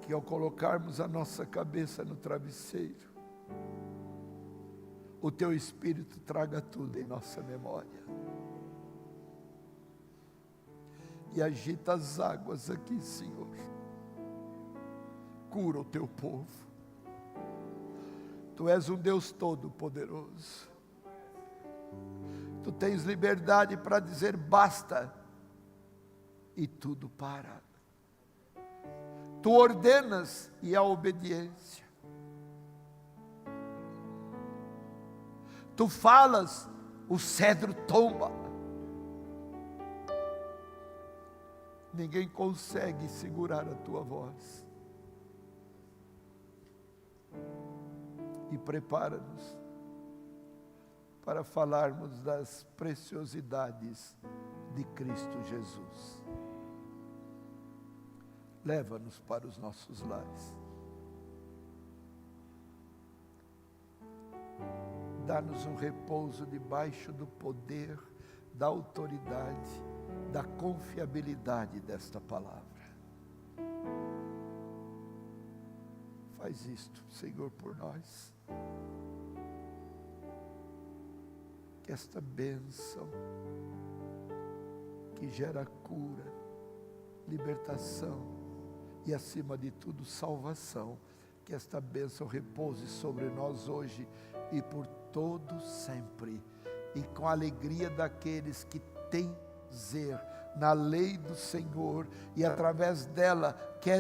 que ao colocarmos a nossa cabeça no travesseiro, o teu Espírito traga tudo em nossa memória, e agita as águas aqui, Senhor, cura o teu povo. Tu és um Deus todo-poderoso, tu tens liberdade para dizer basta, e tudo para. Tu ordenas e há obediência. Tu falas, o cedro tomba. Ninguém consegue segurar a tua voz. E prepara-nos para falarmos das preciosidades de Cristo Jesus. Leva-nos para os nossos lares. Dá-nos um repouso debaixo do poder, da autoridade, da confiabilidade desta palavra. Faz isto, Senhor, por nós. Que esta bênção, que gera cura, libertação e, acima de tudo, salvação, que esta bênção repouse sobre nós hoje e por todo sempre, e com a alegria daqueles que têm prazer na lei do Senhor e através dela querem